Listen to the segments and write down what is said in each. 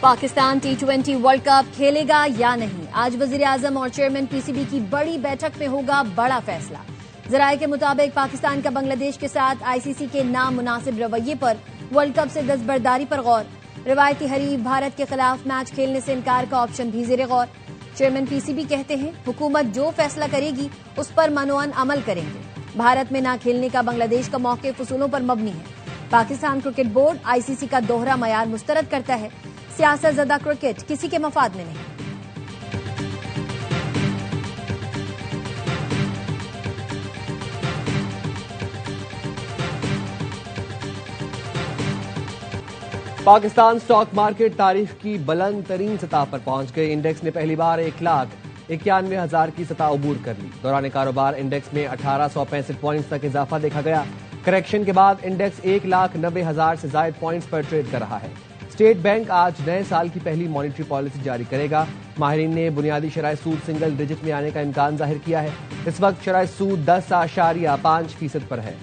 Pakistan T20 world cup खेलेगा या नहीं, आज वजीर आजम और चेयरमैन पीसीबी की बड़ी बैठक में होगा बड़ा फैसला। जराये के मुताबिक पाकिस्तान का बांग्लादेश के साथ आईसीसी के नामुनासिब रवैये पर वर्ल्ड कप से दस्तबरदारी पर गौर। रिवायती हरीफ भारत के खिलाफ मैच खेलने से इनकार का ऑप्शन भी ज़ेरे गौर। चेयरमैन पीसीबी कहते हैं हुकूमत जो फैसला करेगी उस पर मनोअन अमल करेंगे। भारत में न खेलने का बांग्लादेश का मौक़िफ़ उसूलों पर मबनी है। पाकिस्तान क्रिकेट बोर्ड आईसीसी का दोहरा मयार मुस्तरद करता है। सियासत ज़दा क्रिकेट किसी के मफाद में नहीं। पाकिस्तान स्टॉक मार्केट तारीख की बुलंद तरीन सतह पर पहुंच गए। इंडेक्स ने पहली बार 1,91,000 की सतह अबूर कर ली। दौरान कारोबार इंडेक्स में 1865 पॉइंट्स तक इजाफा देखा गया। करेक्शन के बाद इंडेक्स 1,90,000 से ज्यादा पॉइंट्स पर ट्रेड कर रहा है। स्टेट बैंक आज नए साल की पहली मॉनेटरी पॉलिसी जारी करेगा। माहिरीन ने बुनियादी शराय सूद सिंगल डिजिट में आने का इम्कान जाहिर किया है। इस वक्त शराय सूद 10.5% पर है।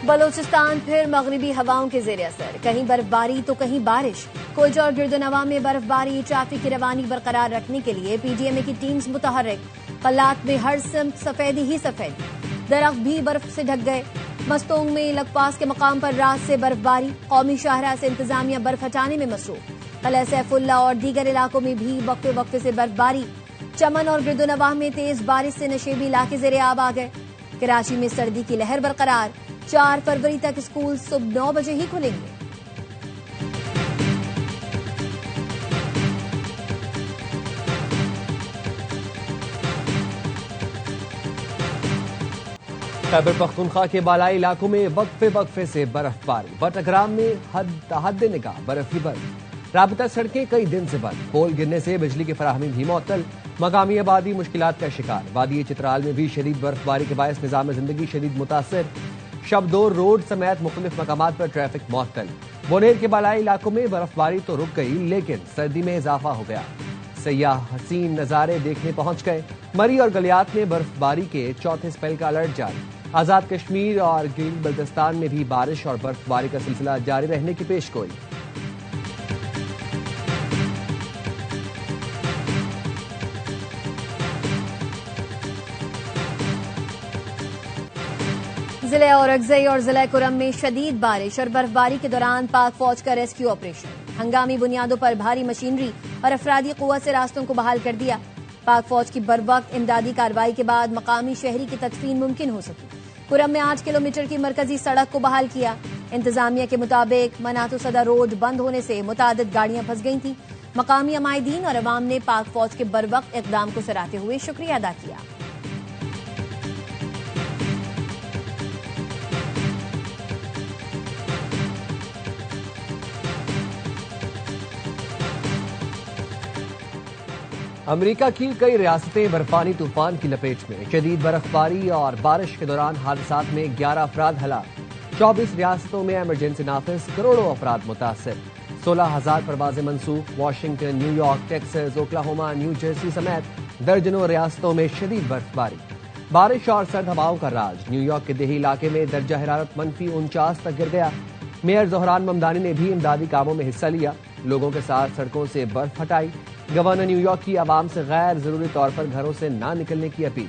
बलोचिस्तान फिर मगरिबी हवाओं के जेर असर, कहीं बर्फबारी तो कहीं बारिश। कोयटा और गिरदोनवा में बर्फबारी, ट्रैफिक की रवानी बरकरार रखने के लिए पीडीएमए की टीम्स मुतहर्रिक। पलात में हर सिमत सफेदी ही सफेदी, दरख्त भी बर्फ से ढक गए। मस्तोंग में लकपास के मकाम पर रात से बर्फबारी, कौमी शाहरा से इंतजामिया बर्फ हटाने में मसरूफ। कलह सैफुल्ला और दीगर इलाकों में भी वक्फे वक्फे से बर्फबारी। चमन और गिरदोनवा में तेज बारिश से नशेबी इलाके जेर आब आ गए। कराची में सर्दी की लहर बरकरार, 4 फरवरी तक स्कूल सुबह 9 बजे ही खुलेंगे। खैबर पख्तूनख्वा के बालाई इलाकों में वक्फे वक्फे से बर्फबारी। बटग्राम में हद निगाह बर्फ ही बर्फ। राबता सड़कें कई दिन से बंद। पोल गिरने से बिजली की फराहमी भी मुअत्तल। मकामी आबादी मुश्किलात का शिकार। वादी चित्राल में भी शदीद बर्फबारी के बायस निजाम जिंदगी शदीद मुतासर। शबदोर रोड समेत मुख्तलिफ मकामात पर ट्रैफिक मुअत्तल। बोनेर के बालाई इलाकों में बर्फबारी तो रुक गई, लेकिन सर्दी में इजाफा हो गया। सयाह हसीन नजारे देखने पहुंच गए। मरी और गलियात में बर्फबारी के चौथे स्पेल का अलर्ट जारी। आजाद कश्मीर और गिल बल्तिस्तान में भी बारिश और बर्फबारी का सिलसिला जारी रहने की पेशगोई। जिले औरंगज़ई और जिला कुरम में शदीद बारिश और बर्फबारी के दौरान पाक फौज का रेस्क्यू ऑपरेशन। हंगामी बुनियादों पर भारी मशीनरी और अफरादी कुव्वत से रास्तों को बहाल कर दिया। पाक फौज की बरवक्त इमदादी कार्रवाई के बाद मकामी शहरी की तदफीन मुमकिन हो सकी। कुरम में 8 किलोमीटर की मरकजी सड़क को बहाल किया। इंतजामिया के मुताबिक मनातु सदा रोड बंद होने से मुतादिद गाड़ियां फंस गई थीं। मकामी अमायदीन और अवाम ने पाक फौज के बरवक्त इकदाम को सराहते हुए शुक्रिया अदा किया। अमेरिका की कई रियासतें बर्फानी तूफान की लपेट में। शदीद बर्फबारी और बारिश के दौरान हादसात में 11 अफराद हलाक। 24 रियासतों में इमरजेंसी नाफिज, करोड़ों अफराद मुतासर। 16,000 परवाजें मनसूख। Washington, New York, Texas, Oklahoma, new Jersey समेत दर्जनों रियासतों में शदीद बर्फबारी, बारिश और सर्द हवाओं का राज। न्यूयॉर्क के देही इलाके में दर्जा हरारत -49 तक गिर गया। मेयर जोहरान ममदानी ने भी इमदादी कामों में हिस्सा लिया। लोगों के साथ सड़कों से बर्फ हटाई। गवर्नर न्यूयॉर्क की आवाम से गैर जरूरी तौर पर घरों से ना निकलने की अपील।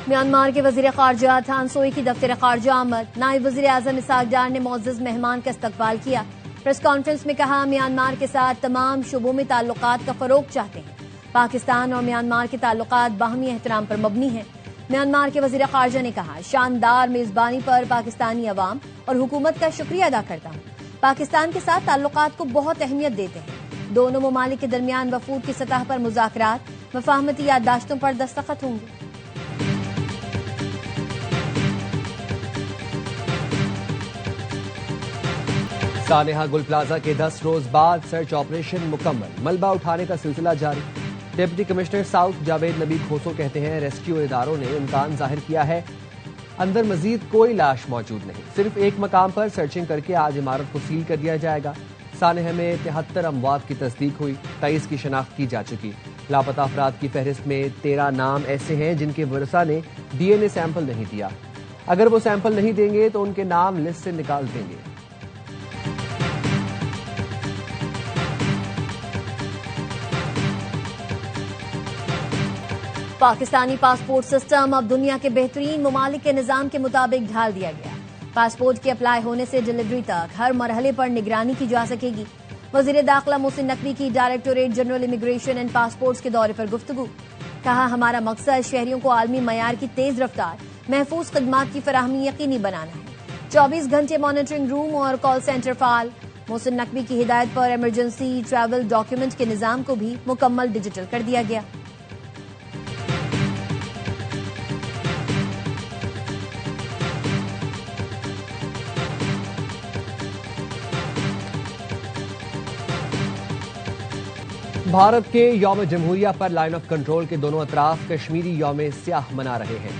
म्यांमार के वजीर खारजा थान सोई की दफ्तर खारजा आमद। नायब वजीर आजम इसाक डार ने मोअज़्ज़ज़ मेहमान का इस्तकबाल किया। प्रेस कॉन्फ्रेंस में कहा म्यांमार के साथ तमाम शुबों में ताल्लुकात का फरोग चाहते हैं। पाकिस्तान और म्यांमार के ताल्लुकात बाहमी एहतराम पर मबनी हैं। म्यांमार के वजीर खारजा ने कहा शानदार मेजबानी पर पाकिस्तानी अवाम और हुकूमत का शुक्रिया अदा करता हूँ। पाकिस्तान के साथ ताल्लुकात को बहुत अहमियत देते हैं। दोनों ममालिक के दरमियान वफूद की सतह पर मुज़ाकरात, मफाहमती याददाश्तों पर दस्तखत होंगे। सानेहा गुल प्लाजा के 10 रोज बाद सर्च ऑपरेशन मुकम्मल। मलबा उठाने का सिलसिला जारी। डिप्टी कमिश्नर साउथ जावेद नबी खोसो कहते हैं रेस्क्यू इदारों ने इम्कान जाहिर किया है अंदर मजीद कोई लाश मौजूद नहीं। सिर्फ एक मकाम पर सर्चिंग करके आज इमारत को सील कर दिया जाएगा। सानह में 73 अमवात की तस्दीक हुई, 23 की शनाख्त की जा चुकी। लापता अफराद की फहरिस्त में 13 नाम ऐसे हैं जिनके वरसा ने DNA सैंपल नहीं दिया। अगर वो सैंपल नहीं देंगे तो उनके नाम लिस्ट से निकाल देंगे। पाकिस्तानी पासपोर्ट सिस्टम अब दुनिया के बेहतरीन ममालिक के निजाम के मुताबिक ढाल दिया गया। पासपोर्ट के अप्लाई होने से डिलीवरी तक हर मरहले पर निगरानी की जा सकेगी। वजीर दाखिला मोहसिन नकवी की directorate general immigration and passports के दौरे पर गुफ्तगू। कहा, हमारा मकसद शहरियों को आलमी मयार की तेज रफ्तार महफूज खदमात की फराहमी यकीनी बनाना है। 24 घंटे मॉनिटरिंग रूम और कॉल सेंटर फाल। मोहसिन नकवी की हिदायत पर इमरजेंसी ट्रैवल डॉक्यूमेंट के निजाम को भी मुकम्मल डिजिटल कर दिया गया। भारत के यौम जमहूरिया पर लाइन ऑफ कंट्रोल के दोनों अतराफ कश्मीरी यौम स्याह मना रहे हैं।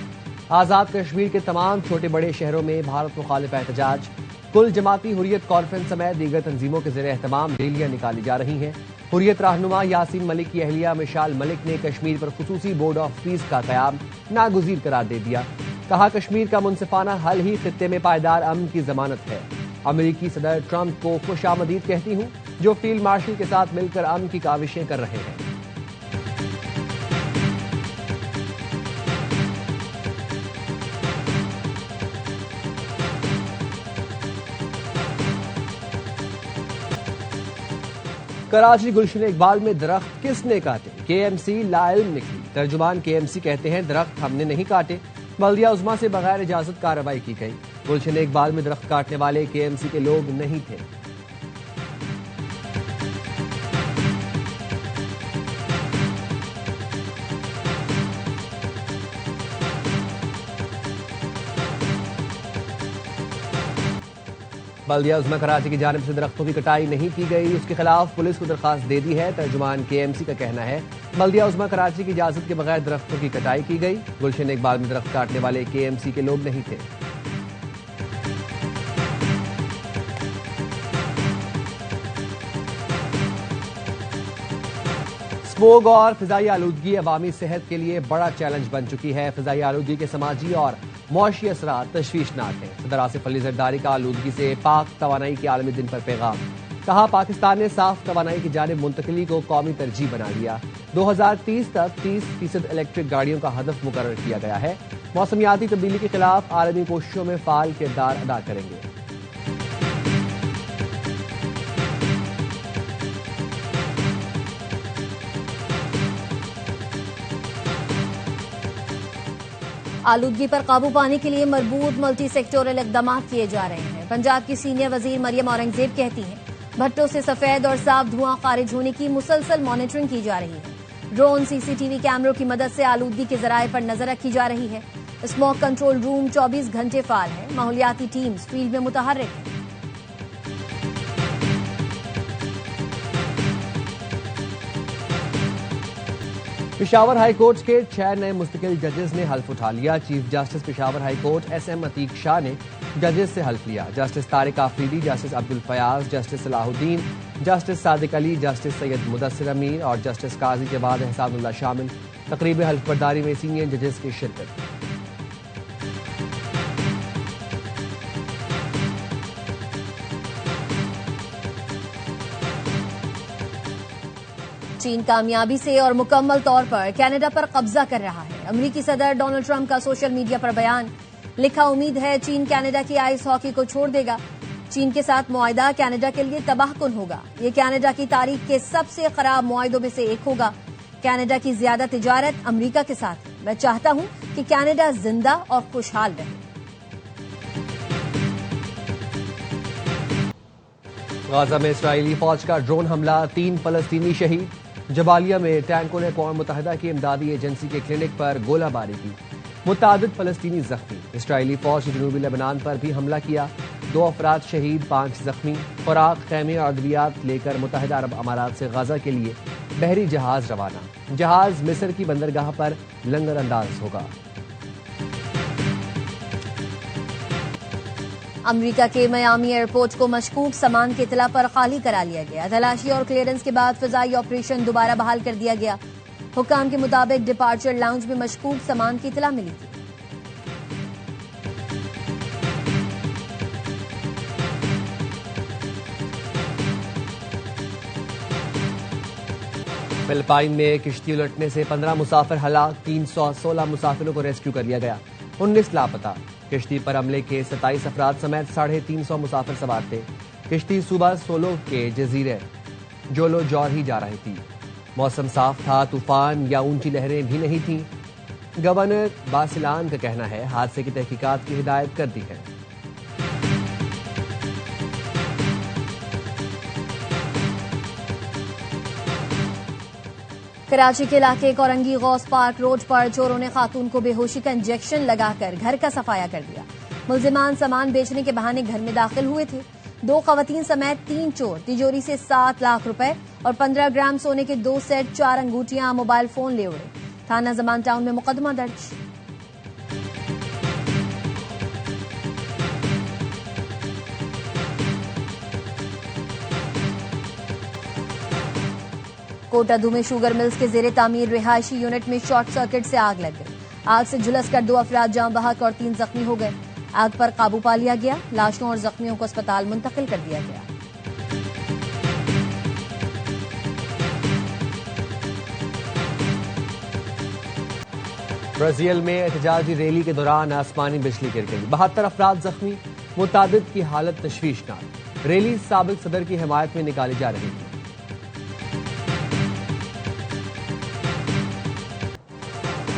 आजाद कश्मीर के तमाम छोटे बड़े शहरों में भारत मुखालिफ एहतजाज। कुल जमाती हुर्रियत कॉन्फ्रेंस समेत दीगर तंजीमों के ज़रिए एहतमाम रैलियां निकाली जा रही हैं। हुर्रियत रहनुमा यासीन मलिक की अहलिया मिशाल मलिक ने कश्मीर पर खुसूसी बोर्ड ऑफ पीस का क़याम नागुज़ीर करार दे दिया। कहा, कश्मीर का मुनसिफाना हल ही खित्ते में पायदार अमन की जमानत है। अमेरिकी सदर ट्रंप को खुशामदीद कहती हूं, जो फील्ड मार्शल के साथ मिलकर अमन की काविशें कर रहे हैं। कराची गुलशन इकबाल में दरख्त किसने काटे, KMC लाइल्म निकली। तर्जुमान KMC कहते हैं, दरख्त हमने नहीं काटे, बल्दिया उज़्मा से बगैर इजाजत कार्रवाई की गई। गुलशन इकबाल में दरख्त काटने वाले KMC के लोग नहीं थे। बल्दिया उज़्मा कराची की जानिब से दरख्तों की कटाई नहीं की गई, उसके खिलाफ पुलिस को दरखास्त दे दी है। तर्जुमान KMC का कहना है, बल्दिया उज़्मा कराची की इजाजत के बगैर दरख्तों की कटाई की गई। गुलशन इकबाल में दरख्त काटने वाले KMC के लोग नहीं थे। स्मोग और फिजाई आलूदगी अवामी सेहत के लिए बड़ा चैलेंज बन चुकी है। फिजाई आलूदगी के समाजी और मौशी असरात तशवीशनाक हैं। सदर आसिफ अली जरदारी का आलूदगी से पाक तवानाई के आलमी दिन पर पैगाम। कहा, पाकिस्तान ने साफ तवानाई की जानिब मुंतकिली को कौमी तरजीह बना लिया। 2030 तक 30% इलेक्ट्रिक गाड़ियों का हदफ मुकर्रर किया गया है। मौसमियाती तब्दीली के खिलाफ आलमी कोशिशों में फाल किरदार अदा करेंगे। आलूदगी पर काबू पाने के लिए मरबूत मल्टी सेक्टोरल इकदाम किए जा रहे हैं। पंजाब की सीनियर वजीर मरियम औरंगजेब कहती हैं, भट्टों से सफेद और साफ धुआं खारिज होने की मुसलसल मॉनिटरिंग की जा रही है। ड्रोन CCTV कैमरों की मदद से आलूदगी के जराये पर नजर रखी जा रही है। स्मोक कंट्रोल रूम 24 घंटे फाल है। माहौलियाती टीम्स फील्ड में मुतहर्रिक है। पेशावर हाई कोर्ट के 6 नए मुस्तकिल जजेस ने हल्फ उठा लिया। Chief justice Peshawar high court SM Atiq Shah ने जजेस से हल्फ लिया। Justice Tariq Afridi, justice Abdul Fayaz, justice Salahuddin, justice Sadiq Ali, justice Syed Mudassir Amir और जस्टिस काजी जवाद एहसानुल्लाह शामिल। तकरीब हल्फ बर्दारी में सीनियर जजेस की शिरकत। चीन कामयाबी से और मुकम्मल तौर पर कनाडा पर कब्जा कर रहा है। अमेरिकी सदर डोनाल्ड ट्रंप का सोशल मीडिया पर बयान। लिखा, उम्मीद है चीन कनाडा की आइस हॉकी को छोड़ देगा। चीन के साथ मुआहदा कनाडा के लिए तबाहकुन होगा। ये कनाडा की तारीख के सबसे खराब मुआहदों में से एक होगा। कनाडा की ज्यादा तिजारत अमेरिका के साथ है। मैं चाहता हूं कि कनाडा जिंदा और खुशहाल रहे। गाजा में इस्राएली फौज का ड्रोन हमला, 3 फलस्तीनी शहीद। जबालिया में टैंकों ने अक़वाम मुत्तहिदा की इमदादी एजेंसी के क्लिनिक पर गोलाबारी की। मुतादिद फलस्तीनी जख्मी। इस्राएली फौज ने जनूबी लेबनान पर भी हमला किया। 2 अफराद शहीद, 5 जख्मी। खुराक, खैमे और अद्वियात लेकर मुत्तहिदा अरब अमारात से गाजा के लिए बहरी जहाज रवाना। जहाज मिस्र की बंदरगाह पर लंगर अंदाज होगा। अमेरिका के मियामी एयरपोर्ट को मशकूक सामान की इतला पर खाली करा लिया गया। तलाशी और क्लियरेंस के बाद फिजाई ऑपरेशन दोबारा बहाल कर दिया गया। हुक्काम के मुताबिक डिपार्चर लाउंज में मशकूक सामान की इतला मिली थी। फिलिपाइन में किश्ती उलटने से 15 मुसाफिर हलाक, 316 मुसाफिरों को रेस्क्यू कर लिया गया, 19 लापता। किश्ती पर हमले के 27 अफराद समेत 350 मुसाफिर सवार थे। किश्ती सुबह सोलो के जजीरे जोलो जौरही जा रही थी। मौसम साफ था, तूफान या ऊंची लहरें भी नहीं थीं। गवर्नर बासिलान का कहना है हादसे की तहकीकात की हिदायत कर दी है। कराची के इलाके कोरंगी गौस पार्क रोड पर चोरों ने खातून को बेहोशी का इंजेक्शन लगाकर घर का सफाया कर दिया। मुल्जिमान सामान बेचने के बहाने घर में दाखिल हुए थे। 2 खवातीन समेत 3 चोर तिजोरी से 7 लाख रुपए और 15 ग्राम सोने के 2 सेट, 4 अंगूठियां, मोबाइल फोन ले उड़े। थाना जमान टाउन में मुकदमा दर्ज। कोटादू में शुगर मिल्स के जेरे तामीर रिहायशी यूनिट में शॉर्ट सर्किट से आग लग गई। आग से झुलसकर 2 अफराद जाम बहक और 3 जख्मी हो गए। आग पर काबू पा लिया गया। लाशों और जख्मियों को अस्पताल मुंतकिल कर दिया गया। ब्राजील में एहतजाजी रैली के दौरान आसमानी बिजली गिर गई, 72 अफराद जख्मी, मुतादिद की हालत तशवीशनाक। रैली साबिक सदर की हिमायत में निकाली जा रही थी।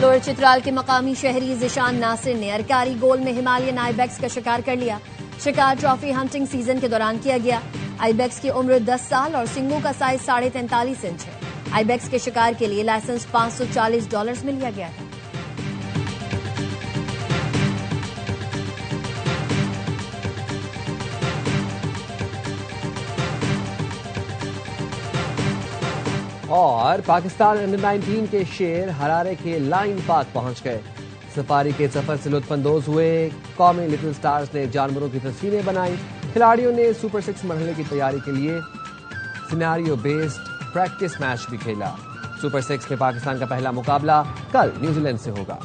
लोअर चित्राल के मकामी शहरी जिशान नासिर ने अरकारी गोल में हिमालयन आइबेक्स का शिकार कर लिया। शिकार ट्रॉफी हंटिंग सीजन के दौरान किया गया। आइबेक्स की उम्र 10 साल और सिंगों का साइज 43.5 इंच है। आइबेक्स के शिकार के लिए लाइसेंस $540 में लिया गया था। और पाकिस्तान अंडर 19 के शेर हरारे के लाइन पार्क पहुंच गए। सफारी के सफर से लुत्फानंदोज हुए। कौमी लिटिल स्टार्स ने जानवरों की तस्वीरें बनाई। खिलाड़ियों ने सुपर 6 मरहले की तैयारी के लिए सिनेरियो बेस्ड प्रैक्टिस मैच भी खेला। सुपर 6 में पाकिस्तान का पहला मुकाबला कल न्यूजीलैंड से होगा।